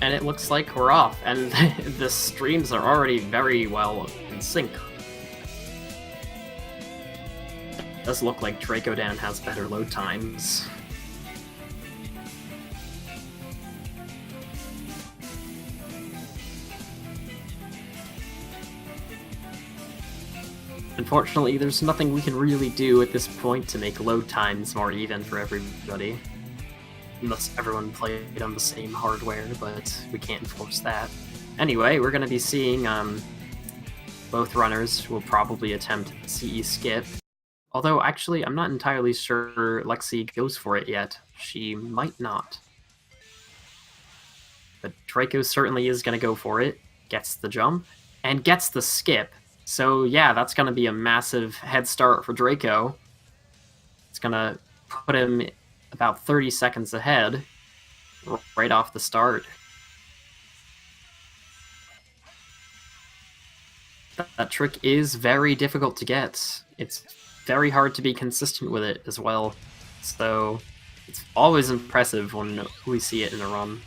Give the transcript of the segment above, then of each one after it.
And it looks like we're off, and the streams are already very well in sync. It does look like Drakodan has better load times. Unfortunately, there's nothing we can really do at this point to make load times more even for everybody. Unless everyone played on the same hardware, but we can't enforce that. Anyway, we're going to be seeing both runners will probably attempt CE skip. Although, actually, I'm not entirely sure Lexi goes for it yet. She might not. But Draco certainly is going to go for it, gets the jump, and gets the skip. So yeah, that's going to be a massive head start for Draco. It's going to put him about 30 seconds ahead right off the start. That trick is very difficult to get. It's very hard to be consistent with it as well. So it's always impressive when we see it in a run.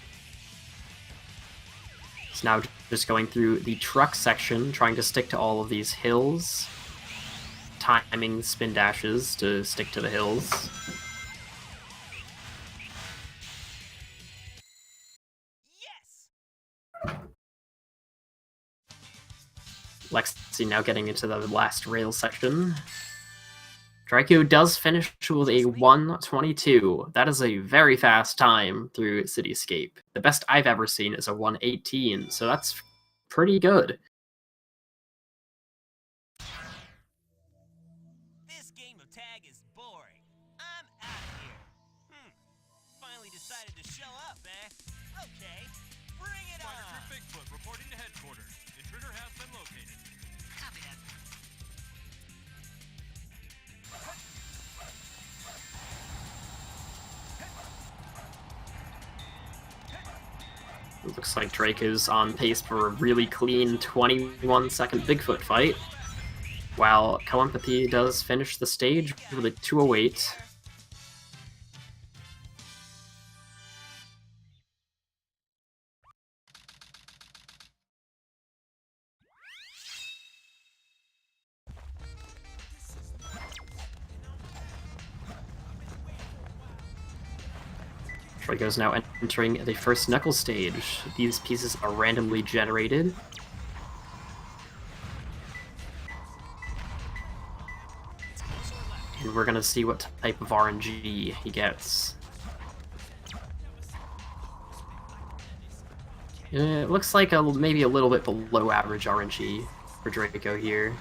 It's now just going through the truck section, trying to stick to all of these hills. Timing spin dashes to stick to the hills. Lexi now getting into the last rail section. Draco does finish with a 1:22. That is a very fast time through Cityscape. The best I've ever seen is a 1:18, so that's pretty good. This game of tag is boring. I'm out of here. Finally decided to show up, eh? Okay, bring it on! Bigfoot reporting to headquarters. Intruder has been located. Copy that. It looks like Drake is on pace for a really clean 21-second Bigfoot fight, while CoEmpathy does finish the stage with a 2:08. Draco's now entering the first knuckle stage. These pieces are randomly generated. And we're gonna see what type of RNG he gets. It looks like maybe a little bit below average RNG for Draco here,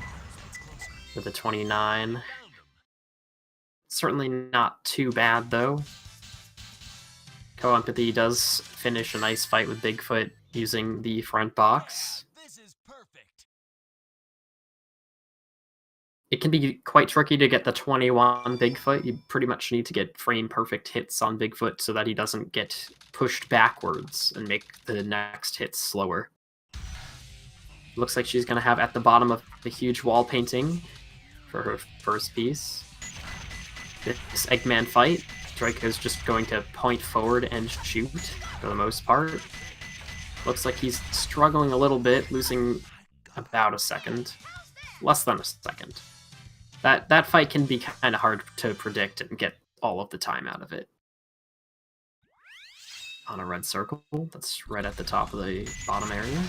with a 29. Certainly not too bad, though. CoEmpathy does finish a nice fight with Bigfoot using the front box. This is perfect. It can be quite tricky to get the 21 Bigfoot. You pretty much need to get frame-perfect hits on Bigfoot so that he doesn't get pushed backwards and make the next hits slower. Looks like she's going to have at the bottom of a huge wall painting for her first piece. This Eggman fight, Draco's just going to point forward and shoot for the most part. Looks like he's struggling a little bit, losing about a second. Less than a second. That fight can be kind of hard to predict and get all of the time out of it. On a red circle, that's right at the top of the bottom area.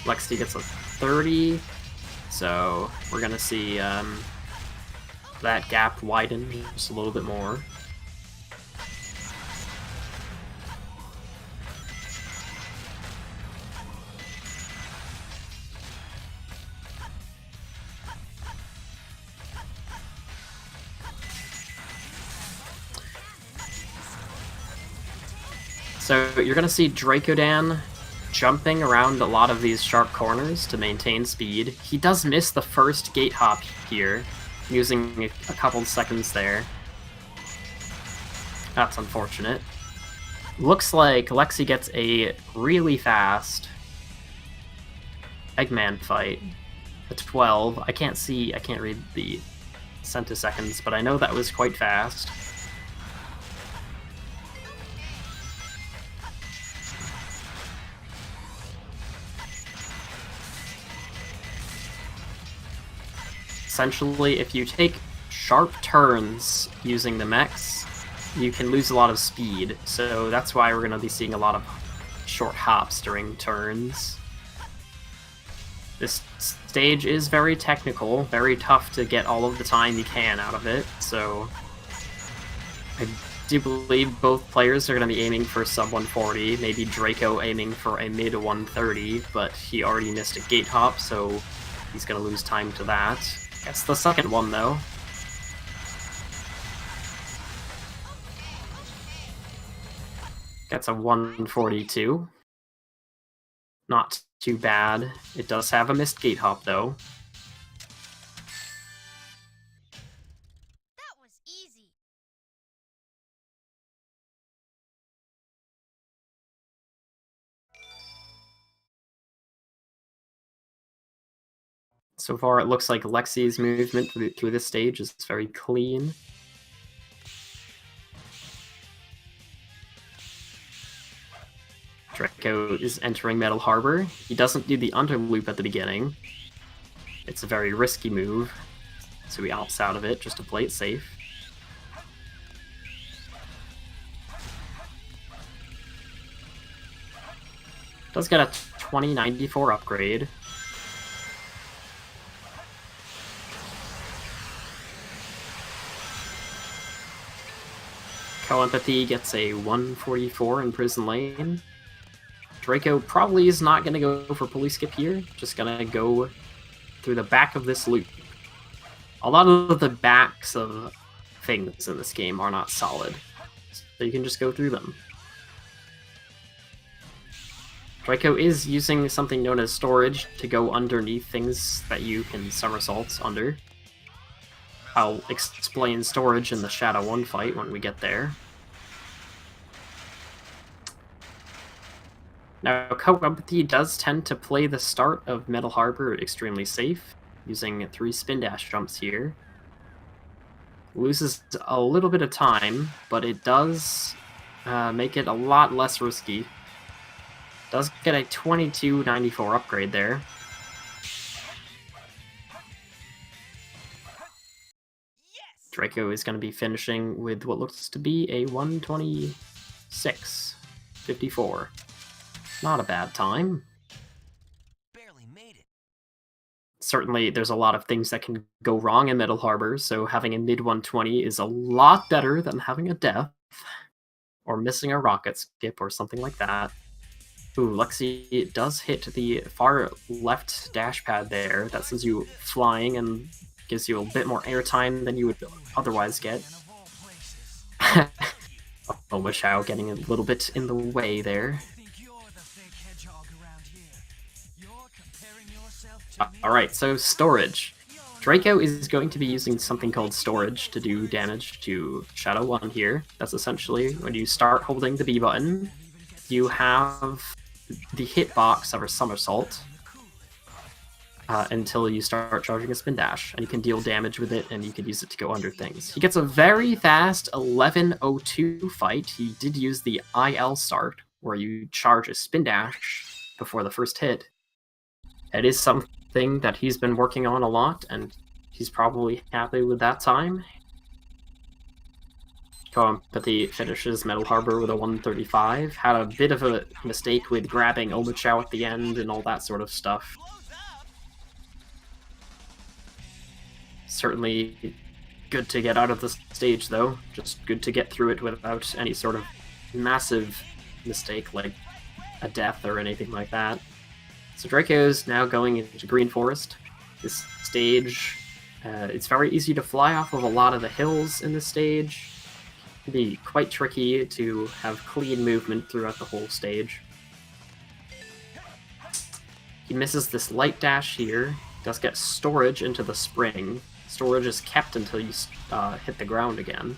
Lexi gets a 30, so we're going to see that gap widen just a little bit more. So you're going to see Drakodan jumping around a lot of these sharp corners to maintain speed. He does miss the first gate hop here, using a couple seconds there. That's unfortunate. Looks like Lexi gets a really fast Eggman fight. A 12. I can't read the centiseconds, but I know that was quite fast. essentially, if you take sharp turns using the mechs, you can lose a lot of speed. So that's why we're going to be seeing a lot of short hops during turns. This stage is very technical, very tough to get all of the time you can out of it, so I do believe both players are going to be aiming for sub 140, maybe Draco aiming for a mid 130, but he already missed a gate hop, so he's going to lose time to that. That's the second one, though. Gets a 142. Not too bad. It does have a missed gate hop, though. That was easy. So far, it looks like Lexi's movement through this stage is very clean. Draco is entering Metal Harbor. He doesn't do the underloop at the beginning. It's a very risky move, so he opts out of it just to play it safe. Does get a 2094 upgrade. CoEmpathy gets a 144 in Prison Lane. Draco probably is not going to go for Police Skip here, just going to go through the back of this loop. A lot of the backs of things in this game are not solid, so you can just go through them. Draco is using something known as storage to go underneath things that you can somersault under. I'll explain storage in the Shadow 1 fight when we get there. Now, CoEmpathy does tend to play the start of Metal Harbor extremely safe, using 3 spin dash jumps here. Loses a little bit of time, but it does make it a lot less risky. Does get a 2294 upgrade there. Draco is going to be finishing with what looks to be a 126.54. Not a bad time. Barely made it. Certainly, there's a lot of things that can go wrong in Metal Harbor, so having a mid 120 is a lot better than having a death, or missing a rocket skip or something like that. Ooh, Lexi does hit the far left dash pad there. That sends you flying and gives you a bit more airtime than you would otherwise get. Oh, Michao getting a little bit in the way there. Alright, so storage. Draco is going to be using something called storage to do damage to Shadow 1 here. That's essentially when you start holding the B button, you have the hitbox of a somersault until you start charging a spin dash, and you can deal damage with it, and you can use it to go under things. He gets a very fast 11:02 fight. He did use the IL start, where you charge a spin dash before the first hit. It is something that he's been working on a lot, and he's probably happy with that time. CoEmpathy finishes Metal Harbor with a 135. Had a bit of a mistake with grabbing Omochow at the end and all that sort of stuff. Certainly good to get out of the stage, though. Just good to get through it without any sort of massive mistake like a death or anything like that. So Draco's now going into Green Forest. This stage, it's very easy to fly off of a lot of the hills in this stage. It can be quite tricky to have clean movement throughout the whole stage. He misses this light dash here. Does get storage into the spring. Storage is kept until you hit the ground again.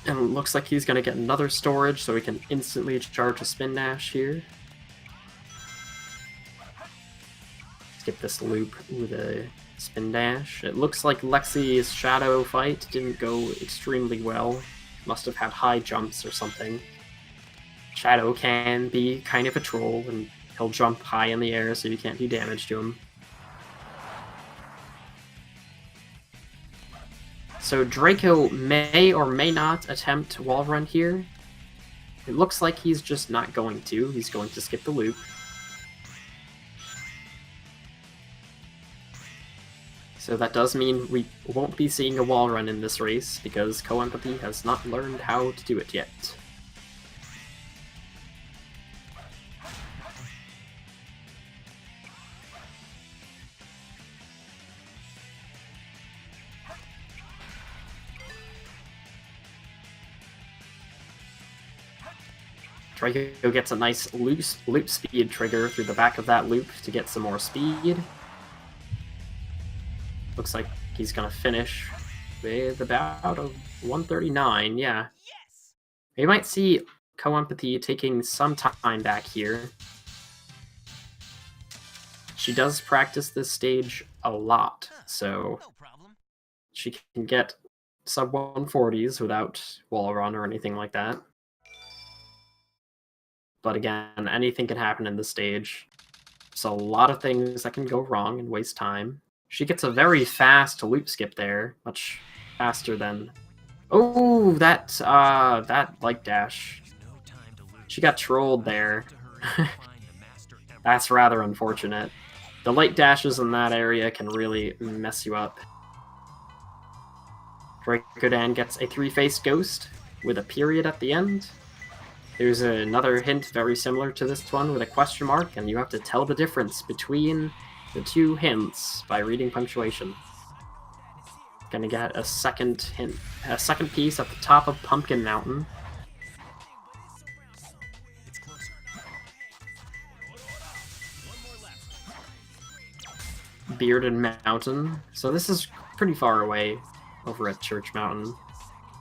And it looks like he's going to get another storage, so he can instantly charge a spin dash here. Skip this loop with a spin dash. It looks like Lexi's Shadow fight didn't go extremely well. Must have had high jumps or something. Shadow can be kind of a troll, and he'll jump high in the air so you can't do damage to him. So Draco may or may not attempt wall run here. It looks like he's just not going to. He's going to skip the loop. So that does mean we won't be seeing a wall run in this race, because CoEmpathy has not learned how to do it yet. Draco gets a nice loop speed trigger through the back of that loop to get some more speed. Looks like he's gonna finish with about a 139, yeah. Yes! We might see CoEmpathy taking some time back here. She does practice this stage a lot, so No problem. she can get sub 140s without wall run or anything like that. But again, anything can happen in this stage. There's a lot of things that can go wrong and waste time. She gets a very fast loop skip there, much faster than... Oh, that light dash. She got trolled there. That's rather unfortunate. The light dashes in that area can really mess you up. Drakodan gets a 3-faced ghost with a period at the end. There's another hint very similar to this one with a question mark, and you have to tell the difference between the two hints by reading punctuation. Gonna get a second hint, a second piece at the top of Pumpkin Mountain. It's closer. One more left. Bearded Mountain. So this is pretty far away over at Church Mountain.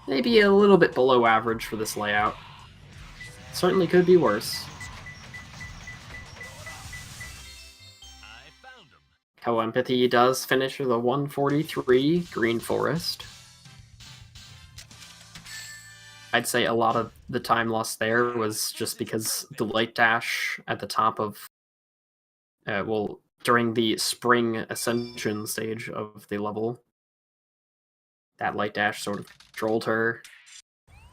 Maybe a little bit below average for this layout. Certainly could be worse. I found him. CoEmpathy does finish with a 143 Green Forest. I'd say a lot of the time lost there was just because the light dash at the top of, well, during the spring ascension stage of the level, that light dash sort of trolled her.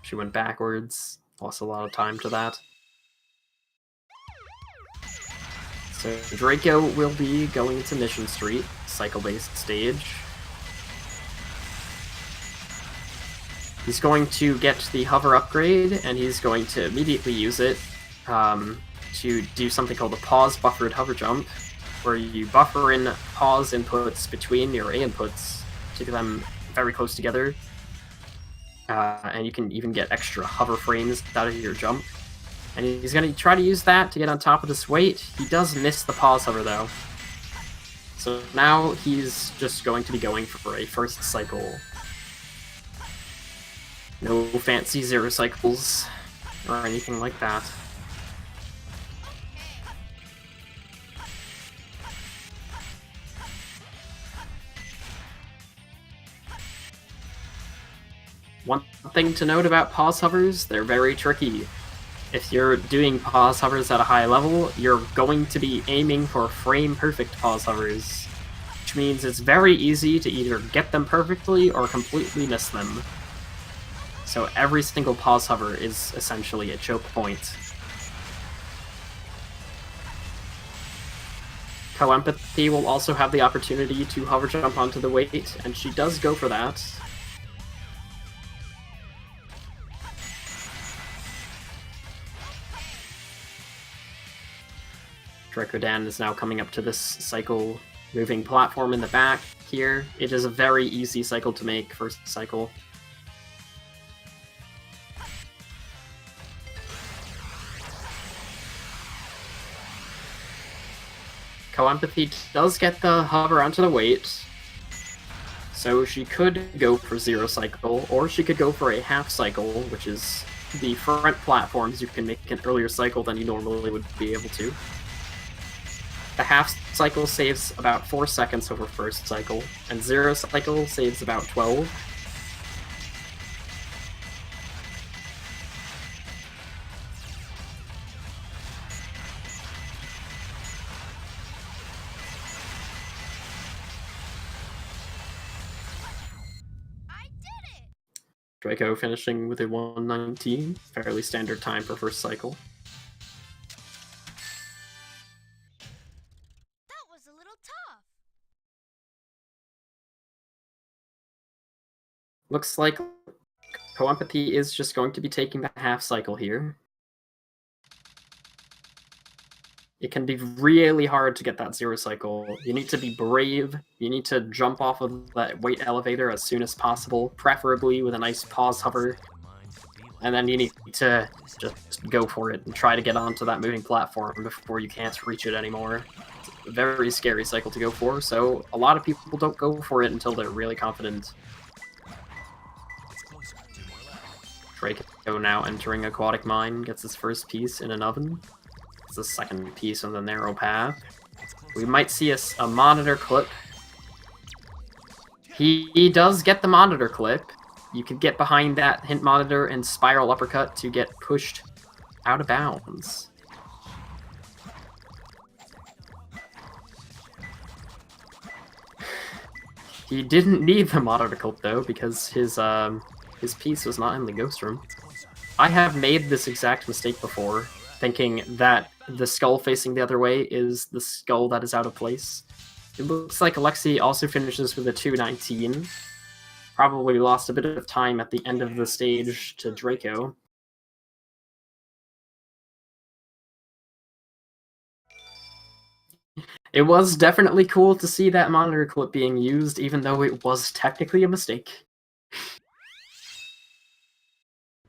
She went backwards, lost a lot of time to that. So Draco will be going to Mission Street, cycle-based stage. He's going to get the hover upgrade, and he's going to immediately use it to do something called a pause buffered hover jump, where you buffer in pause inputs between your A inputs to get them very close together, and you can even get extra hover frames out of your jump. And he's going to try to use that to get on top of this weight. He does miss the pause hover, though. So now he's just going to be going for a first cycle. No fancy 0 cycles or anything like that. One thing to note about pause hovers, they're very tricky. If you're doing pause hovers at a high level, you're going to be aiming for frame-perfect pause hovers, which means it's very easy to either get them perfectly or completely miss them. So every single pause hover is essentially a choke point. CoEmpathy will also have the opportunity to hover jump onto the weight, and she does go for that. Drakodan is now coming up to this cycle moving platform in the back here. It is a very easy cycle to make, first cycle. CoEmpathy does get the hover onto the weight, so she could go for 0 cycle, or she could go for a half cycle, which is the front platforms. You can make an earlier cycle than you normally would be able to. The half cycle saves about 4 seconds over first cycle, and 0 cycle saves about 12. I did Draco finishing with a 119, fairly standard time for first cycle. That was a little tough. Looks like CoEmpathy is just going to be taking the half cycle here. It can be really hard to get that 0 cycle. You need to be brave. You need to jump off of that weight elevator as soon as possible, preferably with a nice pause hover. And then you need to just go for it and try to get onto that moving platform before you can't reach it anymore. It's a very scary cycle to go for, so a lot of people don't go for it until they're really confident. Draco now entering Aquatic Mine, gets his first piece in an oven. It's the second piece on the narrow path. We might see a monitor clip. He does get the monitor clip. You can get behind that hint monitor and spiral uppercut to get pushed out of bounds. He didn't need the monitor clip though, because his piece was not in the ghost room. I have made this exact mistake before, thinking that the skull facing the other way is the skull that is out of place. It looks like Alexi also finishes with a 219. Probably lost a bit of time at the end of the stage to Draco. It was definitely cool to see that monitor clip being used, even though it was technically a mistake.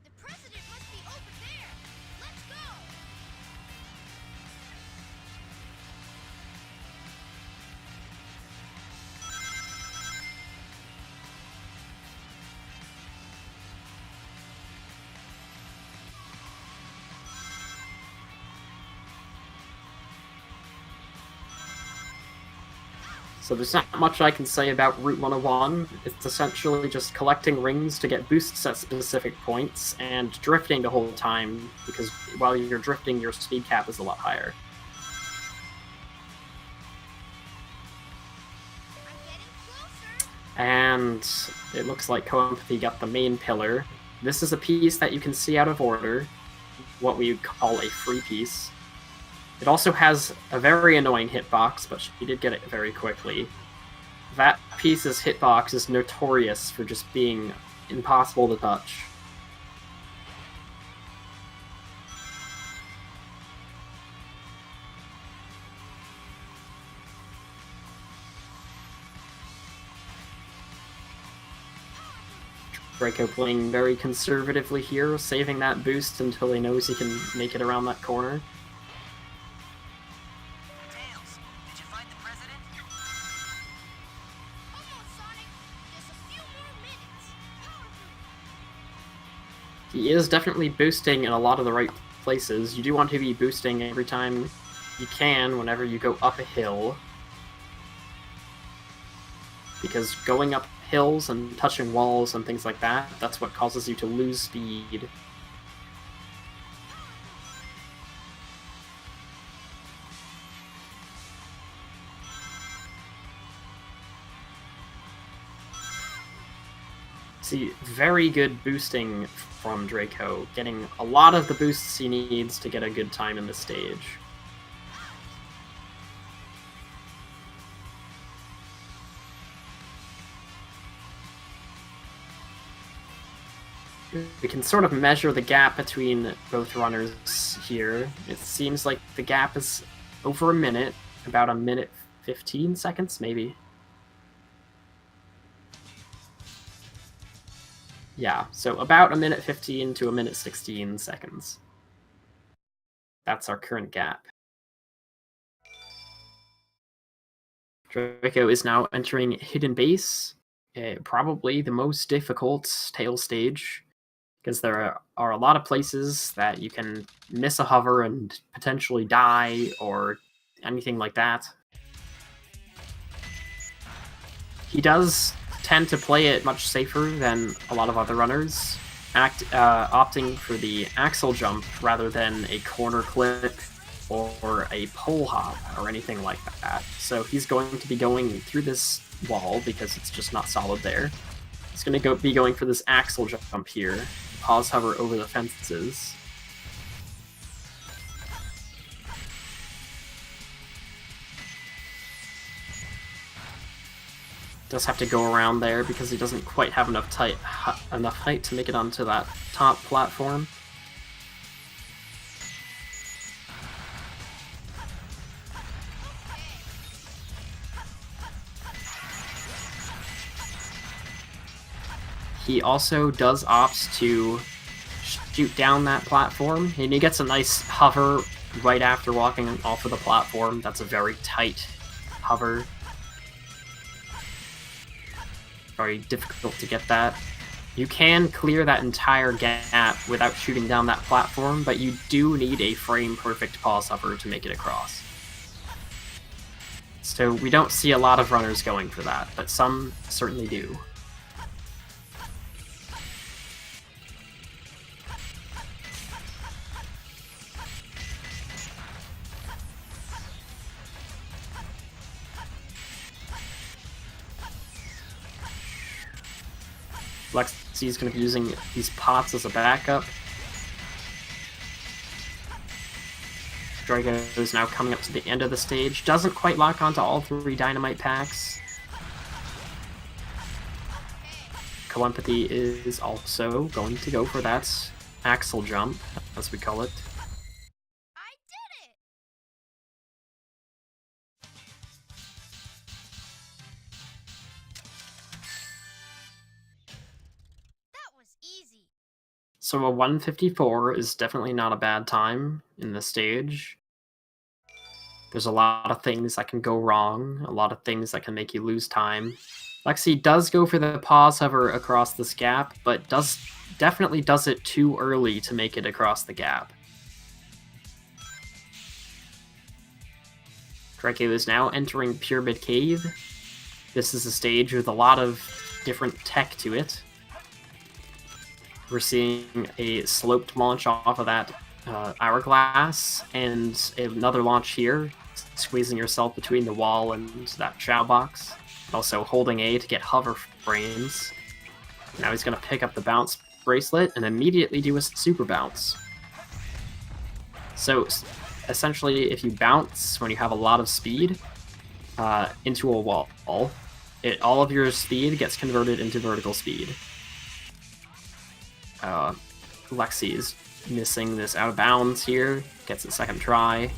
The president must be over there. Let's go. So there's not much I can say about Route 101. It's essentially just collecting rings to get boosts at specific points, and drifting the whole time, because while you're drifting, your speed cap is a lot higher. I'm getting closer. And it looks like CoEmpathy got the main pillar. This is a piece that you can see out of order, what we would call a free piece. It also has a very annoying hitbox, but she did get it very quickly. That piece's hitbox is notorious for just being impossible to touch. Draco playing very conservatively here, saving that boost until he knows he can make it around that corner. Tails, did you find the president? Almost, Sonic. Just a few more minutes. He is definitely boosting in a lot of the right places. You do want to be boosting every time you can whenever you go up a hill, because going up hills and touching walls and things like that, that's what causes you to lose speed. See, very good boosting from Draco, getting a lot of the boosts he needs to get a good time in the stage. We can sort of measure the gap between both runners here. It seems like the gap is over a minute, about a minute 15 seconds, maybe. Yeah, so about a minute 15 to a minute 16 seconds. That's our current gap. Draco is now entering Hidden Base, probably the most difficult tail stage, because there are a lot of places that you can miss a hover and potentially die or anything like that. He does tend to play it much safer than a lot of other runners, opting for the axle jump rather than a corner clip or a pole hop or anything like that. So he's going to be going through this wall because it's just not solid there. He's going to be going for this axle jump here. Pause hover over the fences. Does have to go around there because he doesn't quite have enough height to make it onto that top platform. He also does opt to shoot down that platform, and he gets a nice hover right after walking off of the platform. That's a very tight hover. Very difficult to get that. You can clear that entire gap without shooting down that platform, but you do need a frame-perfect pause hover to make it across. So we don't see a lot of runners going for that, but some certainly do. Lexi's going to be using these pots as a backup. Drago is now coming up to the end of the stage. Doesn't quite lock onto all 3 dynamite packs. CoEmpathy is also going to go for that axle jump, as we call it. I did it! That was easy. So a 154 is definitely not a bad time in this stage. There's a lot of things that can go wrong, a lot of things that can make you lose time. Lexi does go for the pause hover across this gap, but definitely does it too early to make it across the gap. Draco is now entering Pyramid Cave. This is a stage with a lot of different tech to it. We're seeing a sloped launch off of that hourglass, and another launch here, squeezing yourself between the wall and that Chow box. Also holding A to get hover frames. Now he's going to pick up the bounce bracelet and immediately do a super bounce. So essentially, if you bounce when you have a lot of speed into a wall, all of your speed gets converted into vertical speed. Lexi is missing this out of bounds here, gets a second try.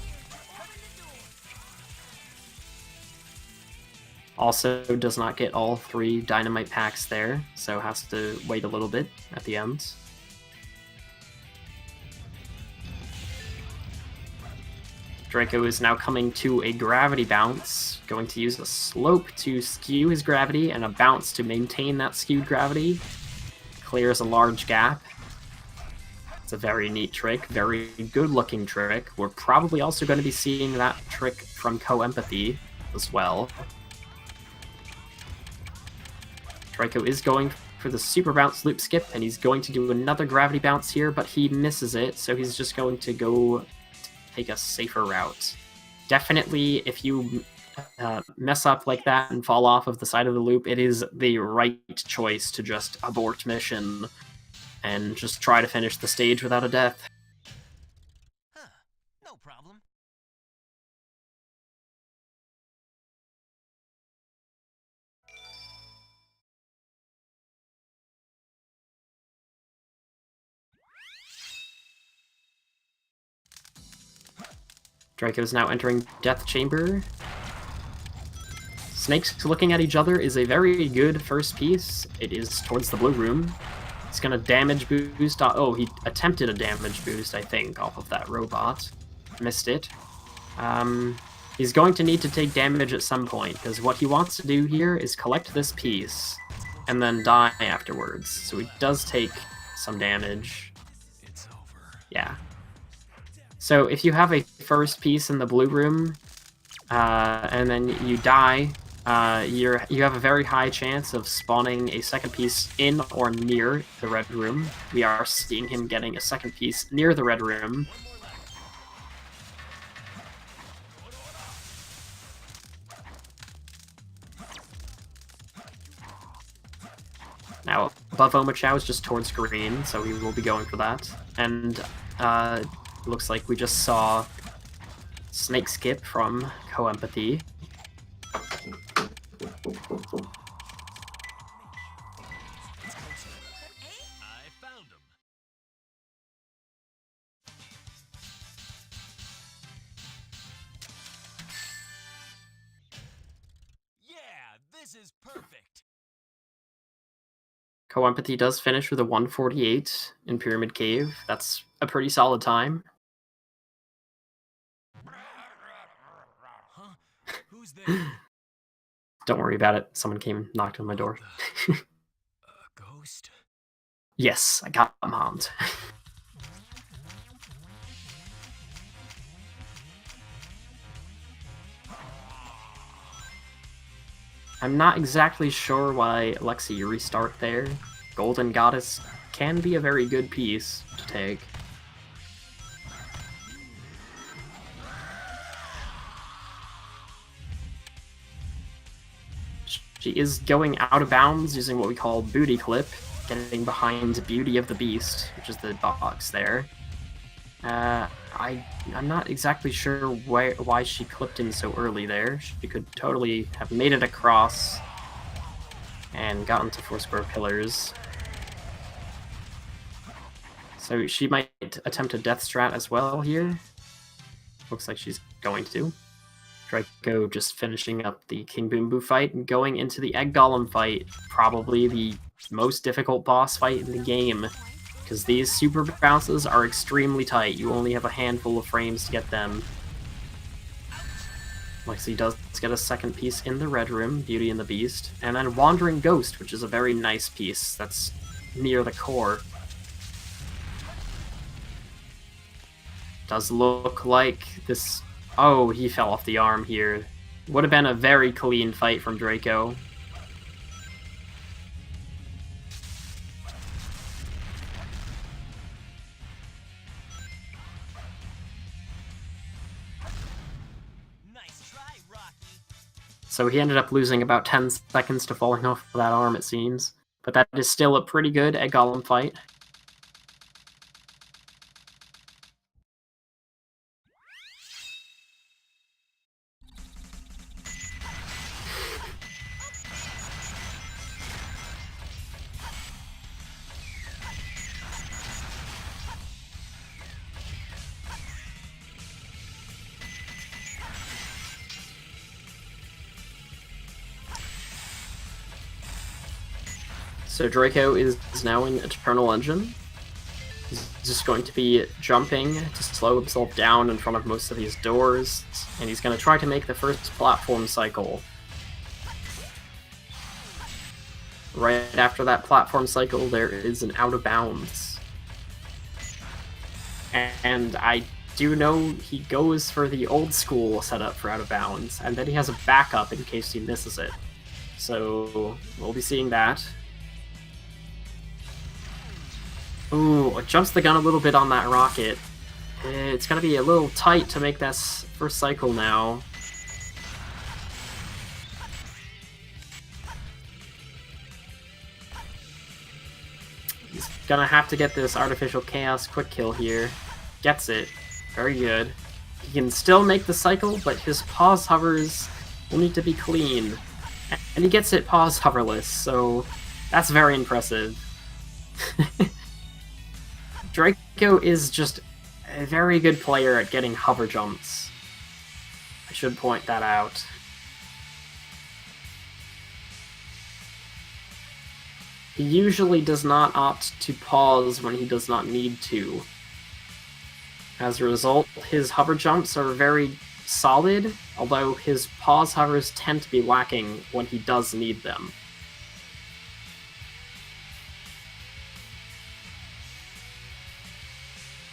Also does not get all 3 dynamite packs there, so has to wait a little bit at the end. Draco is now coming to a gravity bounce, going to use a slope to skew his gravity and a bounce to maintain that skewed gravity. Clears a large gap. It's a very neat trick, very good looking trick. We're probably also going to be seeing that trick from CoEmpathy as well. Draco is going for the super bounce loop skip, and he's going to do another gravity bounce here, but he misses it, so he's just going to go take a safer route. Definitely, if you mess up like that and fall off of the side of the loop, it is the right choice to just abort mission and just try to finish the stage without a death. Huh, no problem. Draco is now entering Death Chamber. Snakes looking at each other is a very good first piece. It is towards the blue room. He's gonna damage boost. Oh, he attempted a damage boost, I think, off of that robot. Missed it. He's going to need to take damage at some point, because what he wants to do here is collect this piece and then die afterwards. So he does take some damage. It's over. Yeah. So if you have a first piece in the blue room, and then you die, you have a very high chance of spawning a second piece in or near the red room. We are seeing him getting a second piece near the red room. Now above Omochao is just towards green, so we will be going for that. And looks like we just saw Snake Skip from CoEmpathy. I found him. Yeah, this is perfect. CoEmpathy does finish with a 148 in Pyramid Cave. That's a pretty solid time. Huh? Who's there? Don't worry about it. Someone came and knocked on my door. A ghost? Yes, I got mommed. I'm not exactly sure why Lexi restart there. Golden Goddess can be a very good piece to take. She is going out of bounds using what we call Booty Clip, getting behind Beauty of the Beast, which is the box there. I'm not exactly sure why she clipped in so early there. She could totally have made it across and gotten to 4 square pillars. So she might attempt a death strat as well here. Looks like she's going to. Draco just finishing up the King Boom Boo fight and going into the Egg Golem fight. Probably the most difficult boss fight in the game, because these super bounces are extremely tight. You only have a handful of frames to get them. Lexi does get a second piece in the Red Room, Beauty and the Beast, and then Wandering Ghost, which is a very nice piece that's near the core. Does look like this... Oh, he fell off the arm here. Would have been a very clean fight from Draco. Nice try, Rocky. So he ended up losing about 10 seconds to falling off of that arm, it seems. But that is still a pretty good Egg Golem fight. So Draco is now in Eternal Engine. He's just going to be jumping to slow himself down in front of most of these doors, and he's going to try to make the first platform cycle. Right after that platform cycle, there is an out of bounds. And I do know he goes for the old school setup for out of bounds, and then he has a backup in case he misses it. So we'll be seeing that. Ooh, jumps the gun a little bit on that rocket. It's gonna be a little tight to make this first cycle now. He's gonna have to get this Artificial Chaos quick kill here. Gets it. Very good. He can still make the cycle, but his pause hovers will need to be clean. And he gets it pause hoverless, so that's very impressive. Draco is just a very good player at getting hover jumps. I should point that out. He usually does not opt to pause when he does not need to. As a result, his hover jumps are very solid, although his pause hovers tend to be lacking when he does need them.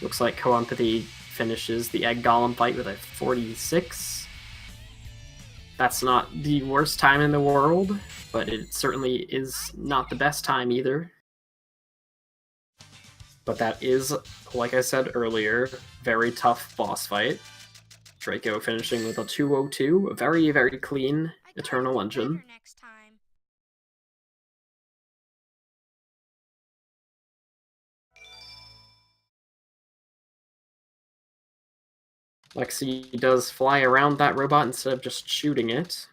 Looks like CoEmpathy finishes the Egg Golem fight with a 46. That's not the worst time in the world, but it certainly is not the best time either. But that is, like I said earlier, very tough boss fight. Draco finishing with a 202, a very, very clean Eternal Engine. Lexi does fly around that robot instead of just shooting it.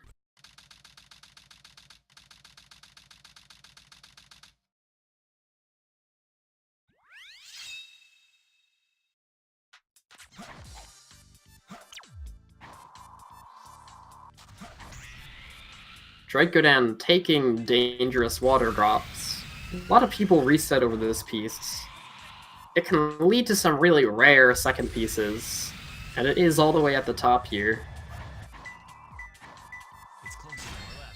Drakodan taking dangerous water drops. A lot of people reset over this piece. It can lead to some really rare second pieces, and it is all the way at the top here. It's close to our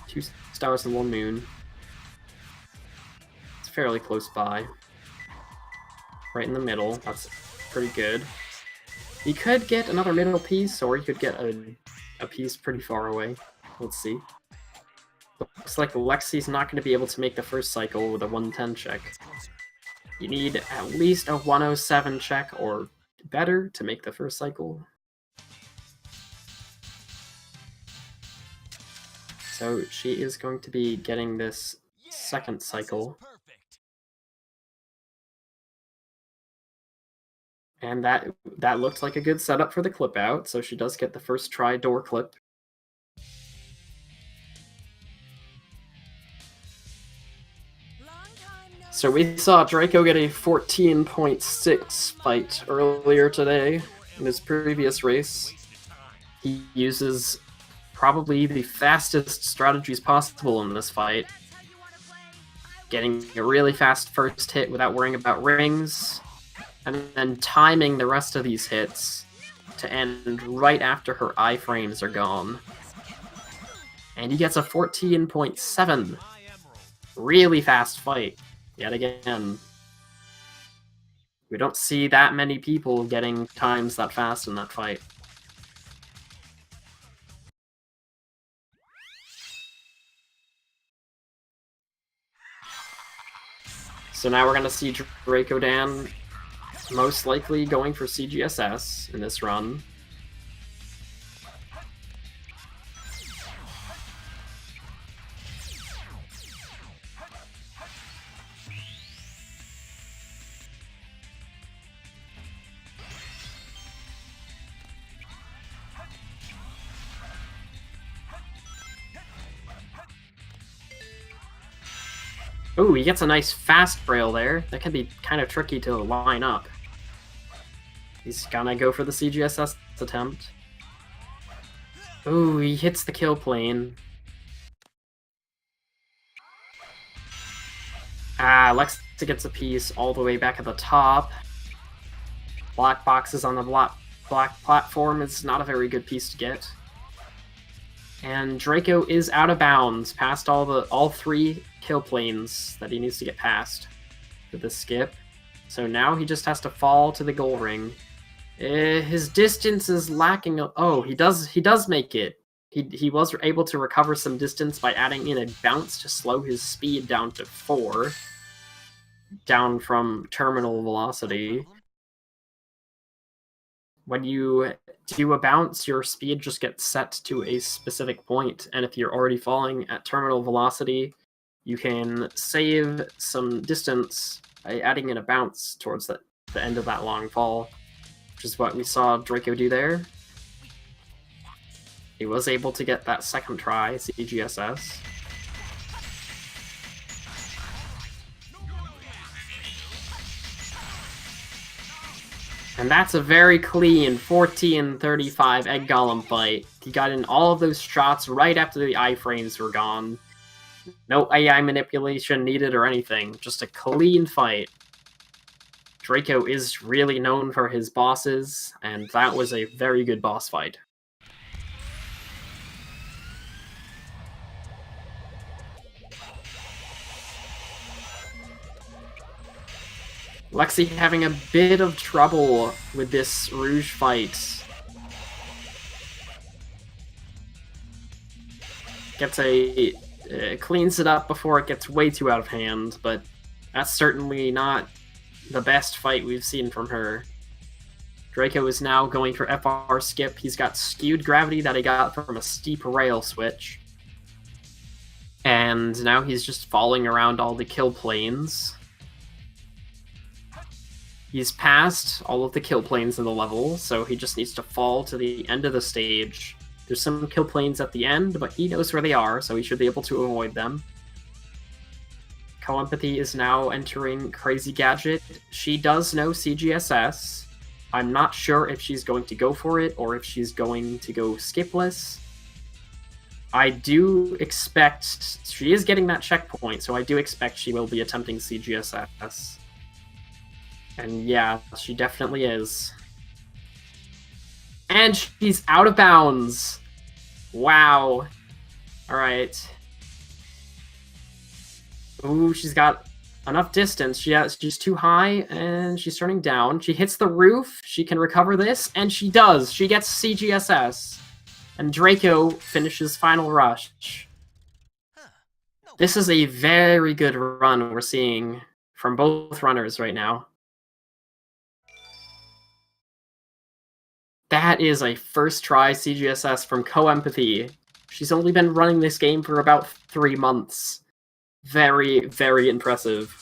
left. 2 stars and 1 moon. It's fairly close by. Right in the middle, that's pretty good. You could get another middle piece, or you could get a piece pretty far away. Let's see. Looks like Lexi's not going to be able to make the first cycle with a 110 check. You need at least a 107 check or better to make the first cycle. So she is going to be getting this second cycle. Perfect. And that looked like a good setup for the clip out, so she does get the first try door clip. So we saw Draco get a 14.6 fight earlier today in his previous race. He uses probably the fastest strategies possible in this fight. Getting a really fast first hit without worrying about rings, and then timing the rest of these hits to end right after her iframes are gone. And he gets a 14.7. Really fast fight. Yet again, we don't see that many people getting times that fast in that fight. So now we're going to see Drakodan most likely going for CGSS in this run. Ooh, he gets a nice fast braille there. That can be kind of tricky to line up. He's gonna go for the CGSS attempt. Ooh, he hits the kill plane. Ah, Lex gets a piece all the way back at the top. Black boxes on the black platform is not a very good piece to get. And Draco is out of bounds past all 3 kill planes that he needs to get past with this skip. So now he just has to fall to the goal ring. His distance is lacking. Oh, he does make it. He was able to recover some distance by adding in a bounce to slow his speed down to 4, down from terminal velocity. When you do a bounce, your speed just gets set to a specific point, and if you're already falling at terminal velocity, you can save some distance by adding in a bounce towards the end of that long fall, which is what we saw Draco do there. He was able to get that second try, CGSS. And that's a very clean 14-35 Egg Golem fight. He got in all of those shots right after the iframes were gone. No AI manipulation needed or anything. Just a clean fight. Draco is really known for his bosses, and that was a very good boss fight. Lexi having a bit of trouble with this Rouge fight. Cleans it up before it gets way too out of hand, but that's certainly not the best fight we've seen from her. Draco is now going for FR skip. He's got skewed gravity that he got from a steep rail switch. And now he's just falling around all the kill planes. He's passed all of the kill planes in the level, so he just needs to fall to the end of the stage. There's some kill planes at the end, but he knows where they are, so he should be able to avoid them. CoEmpathy is now entering Crazy Gadget. She does know CGSS. I'm not sure if she's going to go for it or if she's going to go skipless. I do expect... She is getting that checkpoint, so I do expect she will be attempting CGSS. And yeah, she definitely is. And she's out of bounds! Wow. Alright. Ooh, she's got enough distance. She's too high, and she's turning down. She hits the roof. She can recover this, and she does. She gets CGSS. And Draco finishes Final Rush. This is a very good run we're seeing from both runners right now. That is a first try CGSS from CoEmpathy. She's only been running this game for about 3 months. Very, very impressive.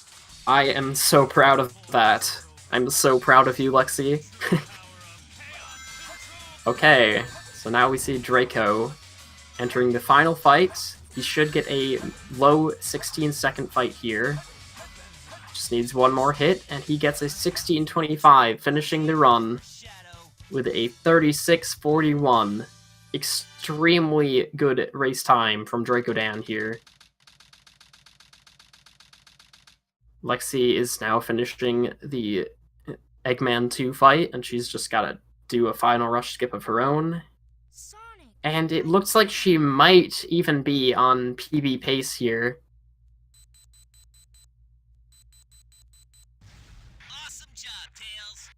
I am so proud of that. I'm so proud of you, Lexi. Okay, so now we see Draco entering the final fight. He should get a low 16-second fight here. Just needs one more hit, and he gets a 16:25, finishing the run with a 36:41. Extremely good race time from Drakodan here. Lexi is now finishing the Eggman 2 fight, and she's just gotta do a final rush skip of her own. Sonic. And it looks like she might even be on PB pace here. Awesome job, Tails.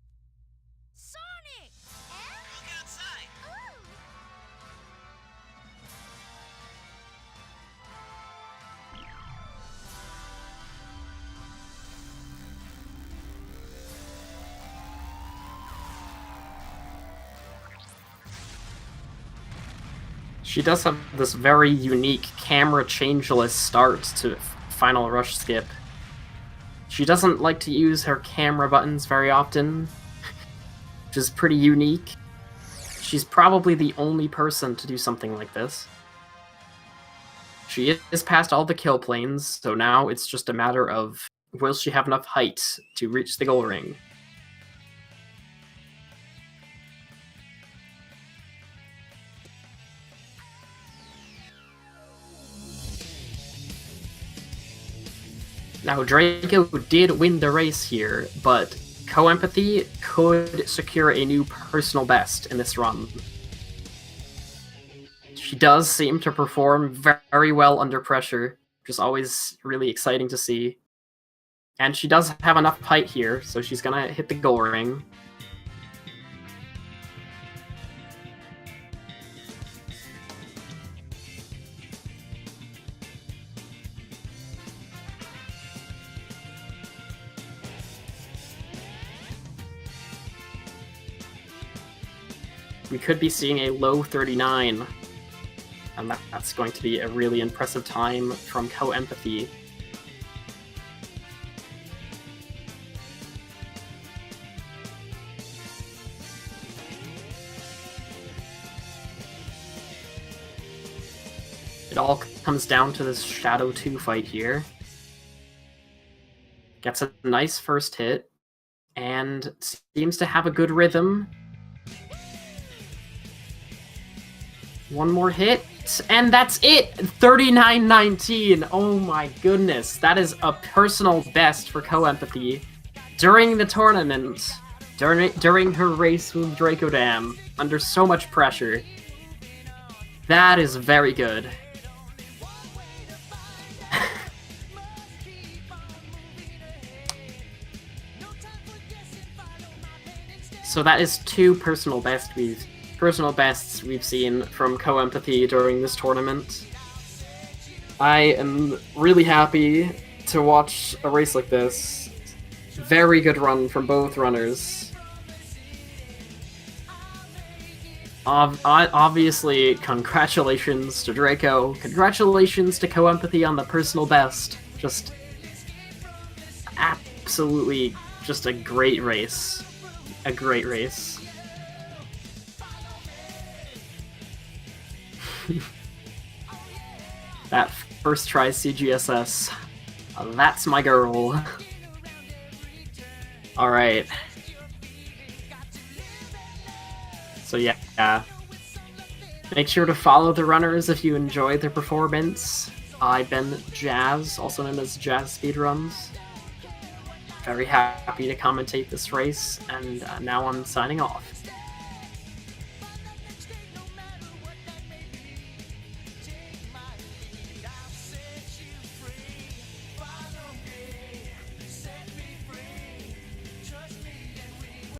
Sonic. Look outside. Ooh. She does have this very unique camera changeless start to Final Rush skip. She doesn't like to use her camera buttons very often, which is pretty unique. She's probably the only person to do something like this. She is past all the kill planes, so now it's just a matter of will she have enough height to reach the goal ring. Now, Draco did win the race here, but CoEmpathy could secure a new personal best in this run. She does seem to perform very well under pressure, which is always really exciting to see. And she does have enough height here, so she's gonna hit the goal ring. We could be seeing a low 39, and that's going to be a really impressive time from CoEmpathy. It all comes down to this Shadow 2 fight here. Gets a nice first hit, and seems to have a good rhythm. One more hit, and that's it! 39:19! Oh my goodness, that is a personal best for CoEmpathy during the tournament, during her race with Drakodan, under so much pressure. That is very good. So that is 2 personal bests we've seen from CoEmpathy during this tournament. I am really happy to watch a race like this. Very good run from both runners. Obviously, congratulations to Draco. Congratulations to CoEmpathy on the personal best. Just absolutely Just a great race. A great race. That first try CGSS. That's my girl. Alright. So yeah. Make sure to follow the runners if you enjoy their performance. I've been Jazz, also known as Jazz Speedruns. Very happy to commentate this race, and now I'm signing off.